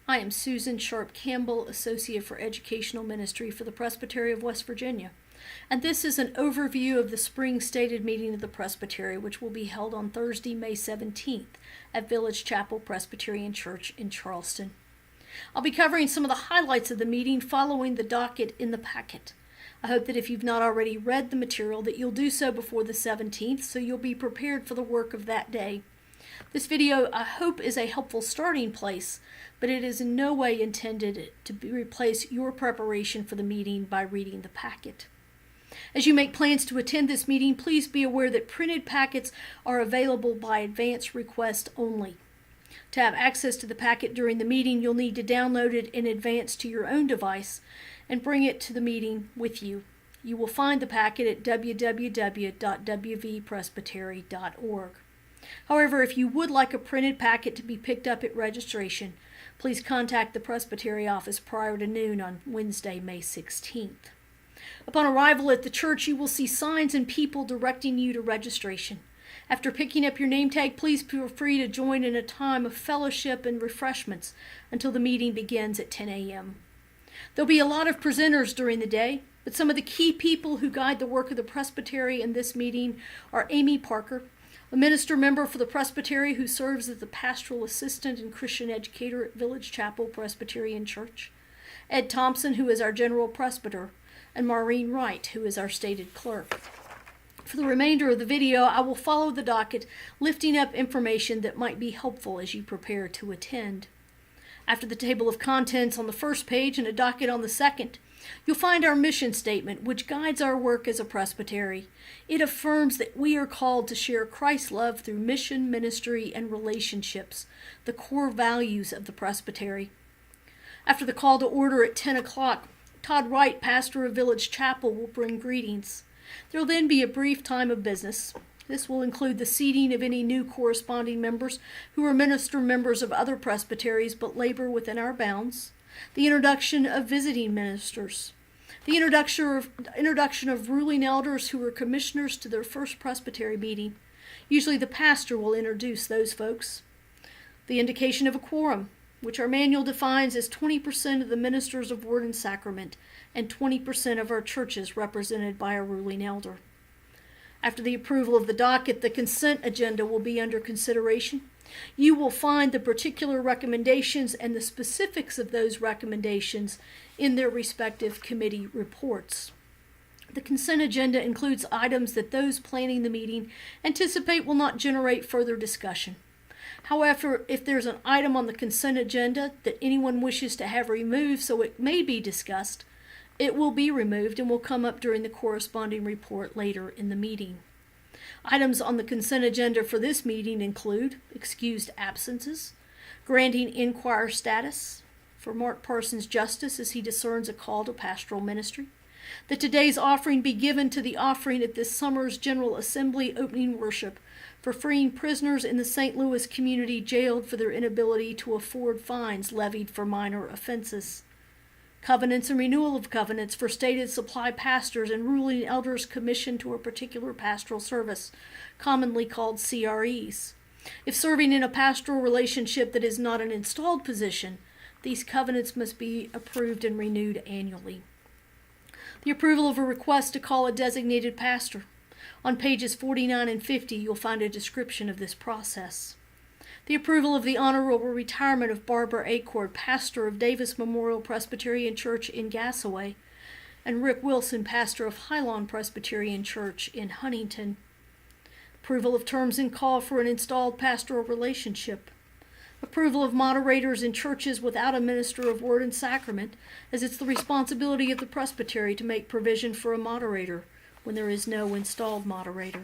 I am Susan Sharp Campbell, Associate for Educational Ministry for the Presbytery of West Virginia, and this is an overview of the spring stated meeting of the Presbytery, which will be held on Thursday, May 17th at Village Chapel Presbyterian Church in Charleston. I'll be covering some of the highlights of the meeting following the docket in the packet. I hope that if you've not already read the material that you'll do so before the 17th, so you'll be prepared for the work of that day. This video, I hope, is a helpful starting place, but it is in no way intended to replace your preparation for the meeting by reading the packet. As you make plans to attend this meeting, please be aware that printed packets are available by advance request only. To have access to the packet during the meeting, you'll need to download it in advance to your own device and bring it to the meeting with you. You will find the packet at www.wvpresbytery.org. However, if you would like a printed packet to be picked up at registration, please contact the Presbytery office prior to noon on Wednesday, May 16th. Upon arrival at the church, you will see signs and people directing you to registration. After picking up your name tag, please feel free to join in a time of fellowship and refreshments until the meeting begins at 10 a.m. There'll be a lot of presenters during the day, but some of the key people who guide the work of the Presbytery in this meeting are Amy Parker, a minister member for the Presbytery who serves as the pastoral assistant and Christian educator at Village Chapel Presbyterian Church, Ed Thompson, who is our general presbyter, and Maureen Wright, who is our stated clerk. For the remainder of the video, I will follow the docket, lifting up information that might be helpful as you prepare to attend. After the table of contents on the first page and a docket on the second, you'll find our mission statement, which guides our work as a presbytery. It affirms that we are called to share Christ's love through mission, ministry, and relationships, the core values of the presbytery. After the call to order at 10 o'clock, Todd Wright, pastor of Village Chapel, will bring greetings. There will then be a brief time of business. This will include the seating of any new corresponding members who are minister members of other presbyteries but labor within our bounds, the introduction of visiting ministers, the introduction of ruling elders who are commissioners to their first presbytery meeting. Usually the pastor will introduce those folks. The indication of a quorum, which our manual defines as 20% of the ministers of word and sacrament and 20% of our churches represented by a ruling elder. After the approval of the docket, the consent agenda will be under consideration. You will find the particular recommendations and the specifics of those recommendations in their respective committee reports. The consent agenda includes items that those planning the meeting anticipate will not generate further discussion. However, if there's an item on the consent agenda that anyone wishes to have removed so it may be discussed, it will be removed and will come up during the corresponding report later in the meeting. Items on the consent agenda for this meeting include excused absences, granting inquirer status for Mark Parsons Justice as he discerns a call to pastoral ministry, that today's offering be given to the offering at this summer's General Assembly opening worship for freeing prisoners in the St. Louis community jailed for their inability to afford fines levied for minor offenses, covenants and renewal of covenants for stated supply pastors and ruling elders commissioned to a particular pastoral service, commonly called CREs. If serving in a pastoral relationship that is not an installed position, these covenants must be approved and renewed annually. The approval of a request to call a designated pastor. On pages 49 and 50, you'll find a description of this process. The approval of the honorable retirement of Barbara Acord, pastor of Davis Memorial Presbyterian Church in Gassaway, and Rick Wilson, pastor of Hylon Presbyterian Church in Huntington. Approval of terms and call for an installed pastoral relationship. Approval of moderators in churches without a minister of word and sacrament, as it's the responsibility of the presbytery to make provision for a moderator when there is no installed moderator.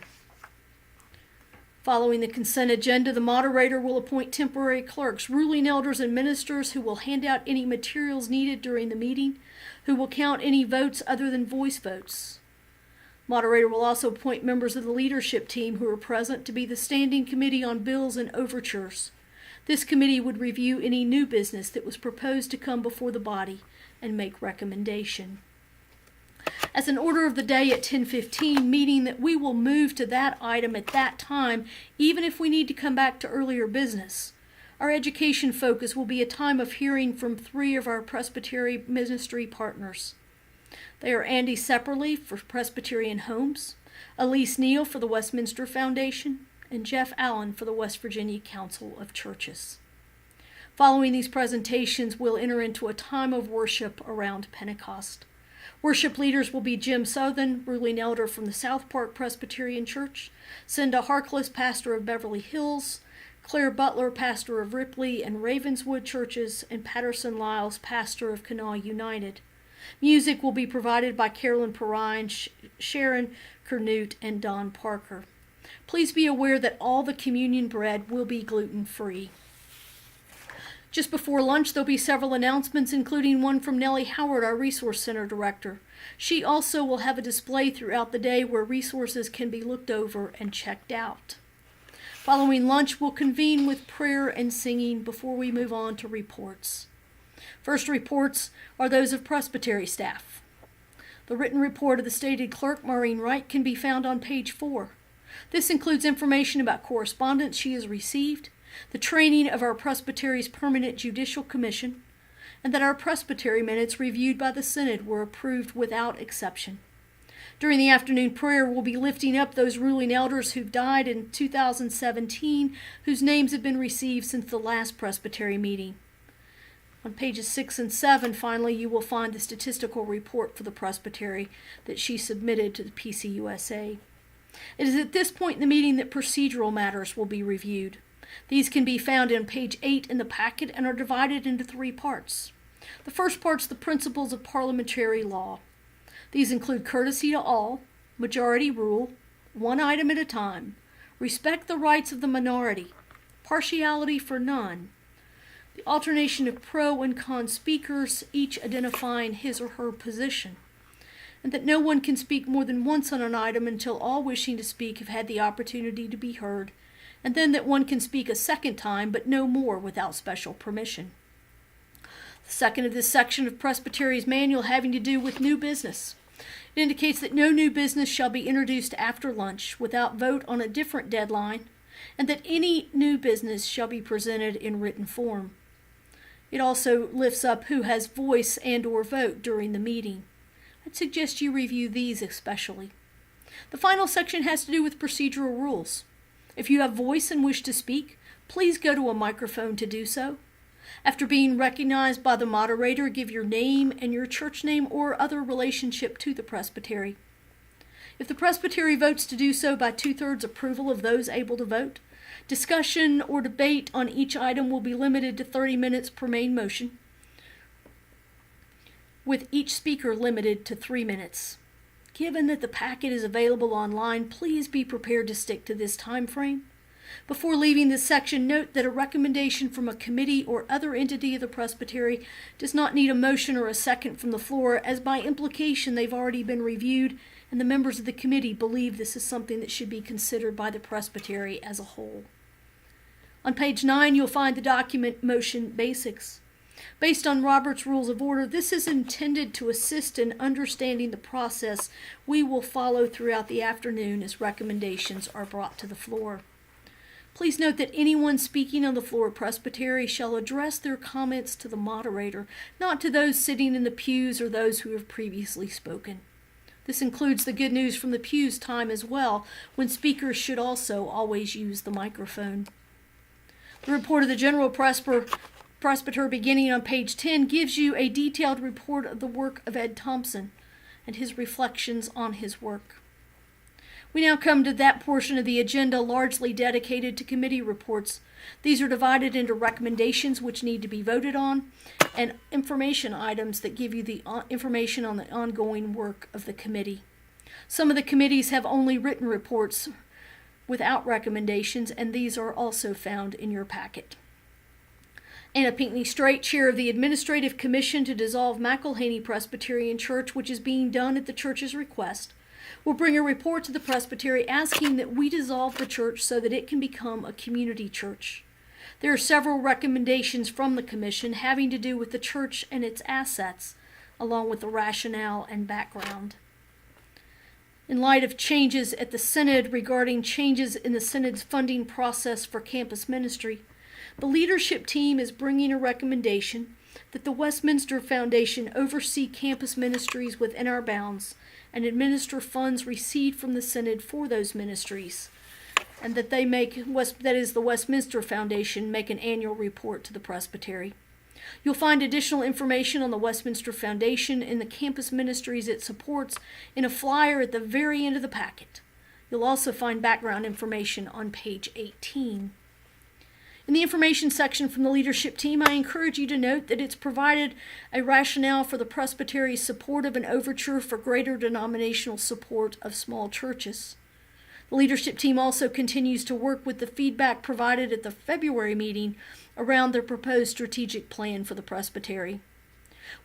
Following the consent agenda, the moderator will appoint temporary clerks, ruling elders, and ministers who will hand out any materials needed during the meeting, who will count any votes other than voice votes. Moderator will also appoint members of the leadership team who are present to be the standing committee on bills and overtures. This committee would review any new business that was proposed to come before the body and make recommendation. As an order of the day at 10:15, meaning that we will move to that item at that time, even if we need to come back to earlier business. Our education focus will be a time of hearing from 3 of our Presbytery ministry partners. They are Andy Sepperly for Presbyterian Homes, Elise Neal for the Westminster Foundation, and Jeff Allen for the West Virginia Council of Churches. Following these presentations, we'll enter into a time of worship around Pentecost. Worship leaders will be Jim Southern, ruling elder from the South Park Presbyterian Church, Cinda Harkless, pastor of Beverly Hills, Claire Butler, pastor of Ripley and Ravenswood churches, and Patterson Lyles, pastor of Kanawha United. Music will be provided by Carolyn Perrine, Sharon Kernute, and Don Parker. Please be aware that all the communion bread will be gluten-free. Just before lunch, there'll be several announcements, including one from Nellie Howard, our Resource Center Director. She also will have a display throughout the day where resources can be looked over and checked out. Following lunch, we'll convene with prayer and singing before we move on to reports. First reports are those of Presbytery staff. The written report of the stated clerk, Maureen Wright, can be found on page 4. This includes information about correspondence she has received, the training of our Presbytery's Permanent Judicial Commission, and that our Presbytery minutes reviewed by the Synod were approved without exception. During the afternoon prayer, we'll be lifting up those ruling elders who've died in 2017, whose names have been received since the last Presbytery meeting. On pages 6 and 7, finally, you will find the statistical report for the Presbytery that she submitted to the PCUSA. It is at this point in the meeting that procedural matters will be reviewed. These can be found on page 8 in the packet and are divided into 3 parts. The first part is the principles of parliamentary law. These include courtesy to all, majority rule, one item at a time, respect the rights of the minority, partiality for none, the alternation of pro and con speakers, each identifying his or her position, and that no one can speak more than once on an item until all wishing to speak have had the opportunity to be heard, and then that one can speak a second time, but no more without special permission. The second of this section of Presbytery's manual having to do with new business. It indicates that no new business shall be introduced after lunch without vote on a different deadline, and that any new business shall be presented in written form. It also lifts up who has voice and or vote during the meeting. I'd suggest you review these especially. The final section has to do with procedural rules. If you have voice and wish to speak, please go to a microphone to do so. After being recognized by the moderator, give your name and your church name or other relationship to the presbytery. If the presbytery votes to do so by 2/3 approval of those able to vote, discussion or debate on each item will be limited to 30 minutes per main motion, with each speaker limited to 3 minutes. Given that the packet is available online, please be prepared to stick to this time frame. Before leaving this section, note that a recommendation from a committee or other entity of the presbytery does not need a motion or a second from the floor, as by implication they've already been reviewed and the members of the committee believe this is something that should be considered by the presbytery as a whole. On page 9, you'll find the document Motion Basics. Based on Robert's Rules of Order, this is intended to assist in understanding the process we will follow throughout the afternoon as recommendations are brought to the floor. Please note that anyone speaking on the floor of presbytery shall address their comments to the moderator, not to those sitting in the pews or those who have previously spoken. This includes the good news from the pews time as well, when speakers should also always use the microphone. The report of the General Presbyter beginning on page 10 gives you a detailed report of the work of Ed Thompson and his reflections on his work. We now come to that portion of the agenda largely dedicated to committee reports. These are divided into recommendations which need to be voted on and information items that give you the information on the ongoing work of the committee. Some of the committees have only written reports without recommendations, and these are also found in your packet. Anna Pinckney Straight, chair of the Administrative Commission to dissolve McElhaney Presbyterian Church, which is being done at the church's request, will bring a report to the presbytery asking that we dissolve the church so that it can become a community church. There are several recommendations from the commission having to do with the church and its assets, along with the rationale and background. In light of changes at the Synod regarding changes in the Synod's funding process for campus ministry, The leadership team is bringing a recommendation that the Westminster Foundation oversee campus ministries within our bounds and administer funds received from the Synod for those ministries, and that the Westminster Foundation make an annual report to the Presbytery. You'll find additional information on the Westminster Foundation and the campus ministries it supports in a flyer at the very end of the packet. You'll also find background information on page 18. In the information section from the leadership team, I encourage you to note that it's provided a rationale for the Presbytery's support of an overture for greater denominational support of small churches. The leadership team also continues to work with the feedback provided at the February meeting around their proposed strategic plan for the Presbytery.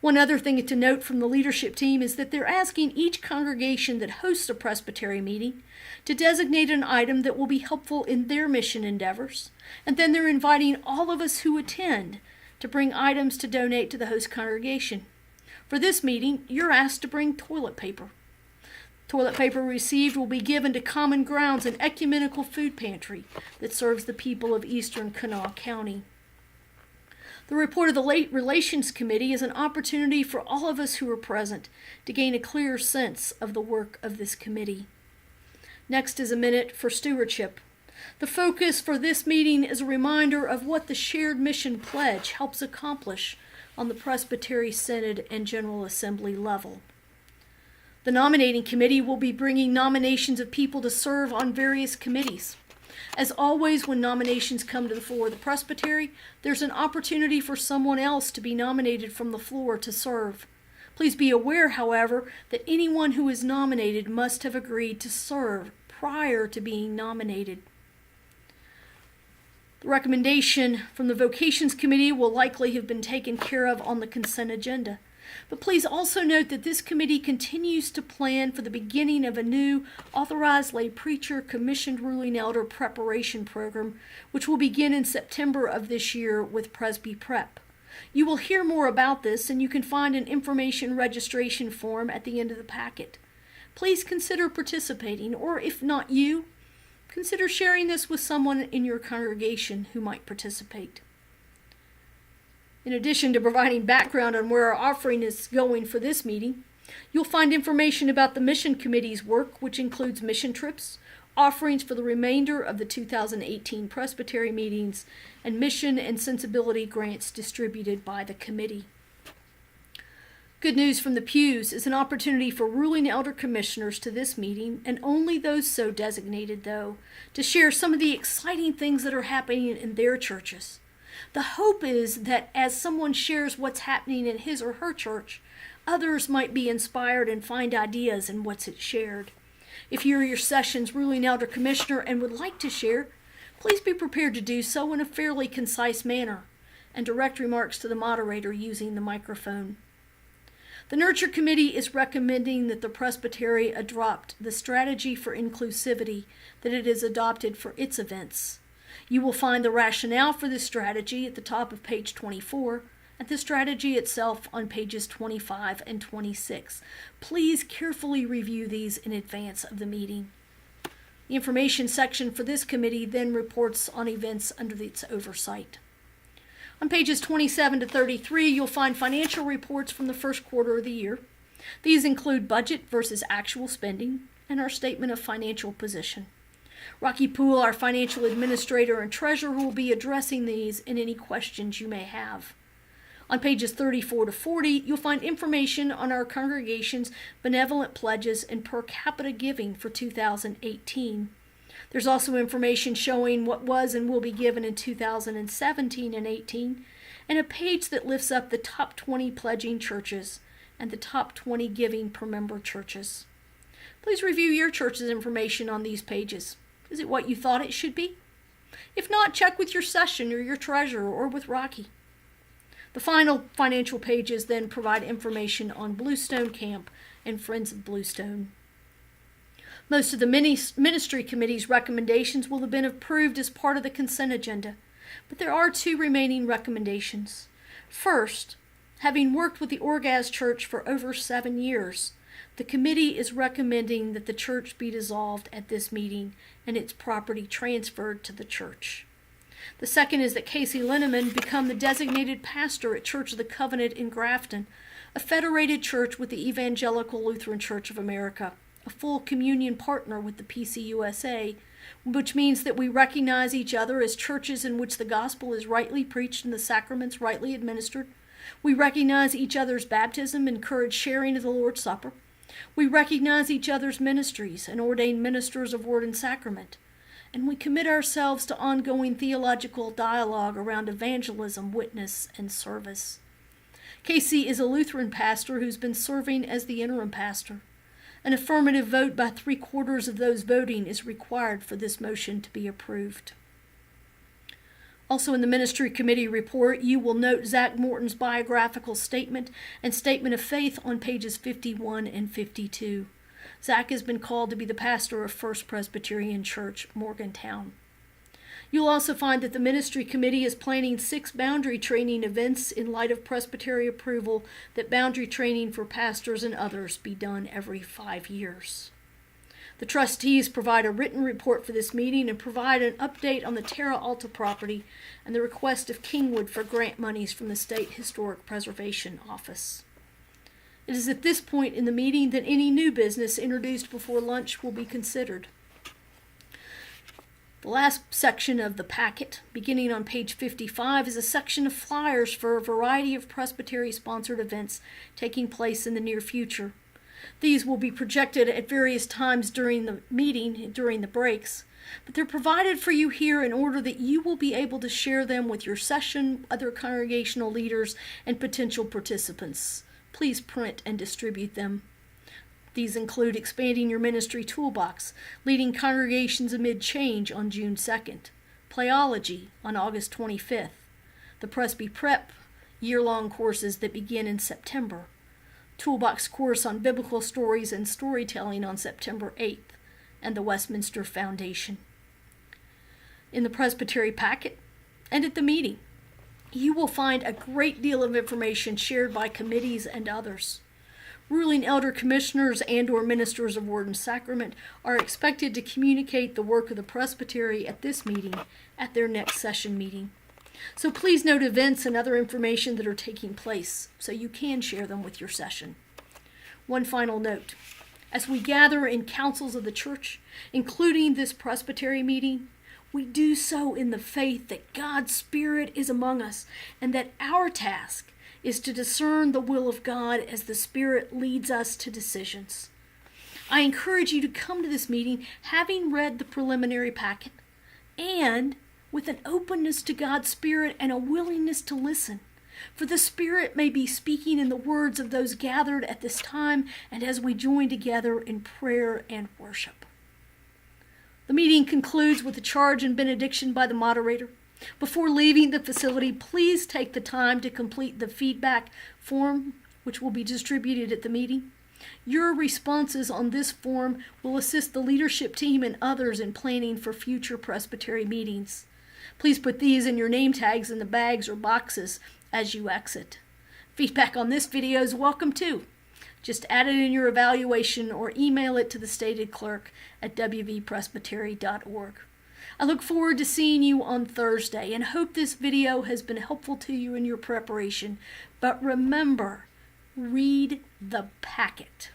One other thing to note from the leadership team is that they're asking each congregation that hosts a Presbytery meeting to designate an item that will be helpful in their mission endeavors, and then they're inviting all of us who attend to bring items to donate to the host congregation. For this meeting, you're asked to bring toilet paper. Toilet paper received will be given to Common Grounds, an ecumenical food pantry that serves the people of eastern Kanawha County. The report of the Late Relations Committee is an opportunity for all of us who are present to gain a clearer sense of the work of this committee. Next is a minute for stewardship. The focus for this meeting is a reminder of what the Shared Mission Pledge helps accomplish on the Presbytery Synod and General Assembly level. The nominating committee will be bringing nominations of people to serve on various committees. As always, when nominations come to the floor of the Presbytery, there's an opportunity for someone else to be nominated from the floor to serve. Please be aware, however, that anyone who is nominated must have agreed to serve prior to being nominated. The recommendation from the Vocations Committee will likely have been taken care of on the consent agenda. But please also note that this committee continues to plan for the beginning of a new authorized lay preacher commissioned ruling elder preparation program, which will begin in September of this year with Presby Prep. You will hear more about this, and you can find an information registration form at the end of the packet. Please consider participating, or if not you, consider sharing this with someone in your congregation who might participate. In addition to providing background on where our offering is going for this meeting, you'll find information about the Mission Committee's work, which includes mission trips, offerings for the remainder of the 2018 Presbytery meetings, and mission and sensibility grants distributed by the committee. Good news from the pews is an opportunity for ruling elder commissioners to this meeting, and only those so designated, though, to share some of the exciting things that are happening in their churches. The hope is that as someone shares what's happening in his or her church, others might be inspired and find ideas in what's shared. If you're your session's ruling elder commissioner and would like to share, please be prepared to do so in a fairly concise manner and direct remarks to the moderator using the microphone. The Nurture Committee is recommending that the Presbytery adopt the strategy for inclusivity that it has adopted for its events. You will find the rationale for this strategy at the top of page 24 and the strategy itself on pages 25 and 26. Please carefully review these in advance of the meeting. The information section for this committee then reports on events under its oversight. On pages 27 to 33, you'll find financial reports from the first quarter of the year. These include budget versus actual spending and our statement of financial position. Rocky Poole, our financial administrator and treasurer, will be addressing these and any questions you may have. On pages 34 to 40, you'll find information on our congregation's benevolent pledges and per capita giving for 2018. There's also information showing what was and will be given in 2017 and 18, and a page that lifts up the top 20 pledging churches and the top 20 giving per member churches. Please review your church's information on these pages. Is it what you thought it should be? If not, check with your session or your treasurer or with Rocky. The final financial pages then provide information on Bluestone Camp and Friends of Bluestone. Most of the ministry committee's recommendations will have been approved as part of the consent agenda, but there are two remaining recommendations. First, having worked with the Orgaz Church for over 7 years, the committee is recommending that the church be dissolved at this meeting and its property transferred to the church. The second is that Casey Linneman become the designated pastor at Church of the Covenant in Grafton, a federated church with the Evangelical Lutheran Church of America, a full communion partner with the PCUSA, which means that we recognize each other as churches in which the gospel is rightly preached and the sacraments rightly administered. We recognize each other's baptism and encourage sharing of the Lord's Supper. We recognize each other's ministries and ordain ministers of word and sacrament. And we commit ourselves to ongoing theological dialogue around evangelism, witness, and service. Casey is a Lutheran pastor who's been serving as the interim pastor. An affirmative vote by 3/4 of those voting is required for this motion to be approved. Also in the Ministry Committee report, you will note Zach Morton's biographical statement and statement of faith on pages 51 and 52. Zach has been called to be the pastor of First Presbyterian Church, Morgantown. You'll also find that the Ministry Committee is planning 6 boundary training events in light of Presbytery approval that boundary training for pastors and others be done every 5 years. The trustees provide a written report for this meeting and provide an update on the Terra Alta property and the request of Kingwood for grant monies from the State Historic Preservation Office. It is at this point in the meeting that any new business introduced before lunch will be considered. The last section of the packet, beginning on page 55, is a section of flyers for a variety of Presbytery-sponsored events taking place in the near future. These will be projected at various times during the meeting, during the breaks, but they're provided for you here in order that you will be able to share them with your session, other congregational leaders, and potential participants. Please print and distribute them. These include expanding your ministry toolbox, leading congregations amid change on June 2nd, Playology on August 25th, the Presby Prep year-long courses that begin in September, Toolbox course on biblical stories and storytelling on September 8th, and the Westminster Foundation. In the Presbytery packet and at the meeting, you will find a great deal of information shared by committees and others. Ruling elder commissioners and/or ministers of word and sacrament are expected to communicate the work of the presbytery at this meeting at their next session meeting. So please note events and other information that are taking place so you can share them with your session. One final note. As we gather in councils of the church, including this presbytery meeting, we do so in the faith that God's Spirit is among us and that our task is to discern the will of God as the Spirit leads us to decisions. I encourage you to come to this meeting having read the preliminary packet and with an openness to God's Spirit and a willingness to listen, for the Spirit may be speaking in the words of those gathered at this time and as we join together in prayer and worship. The meeting concludes with a charge and benediction by the moderator. Before leaving the facility, please take the time to complete the feedback form, which will be distributed at the meeting. Your responses on this form will assist the leadership team and others in planning for future presbytery meetings. Please put these in your name tags in the bags or boxes as you exit. Feedback on this video is welcome too. Just add it in your evaluation or email it to the stated clerk at wvpresbytery.org. I look forward to seeing you on Thursday and hope this video has been helpful to you in your preparation. But remember, read the packet.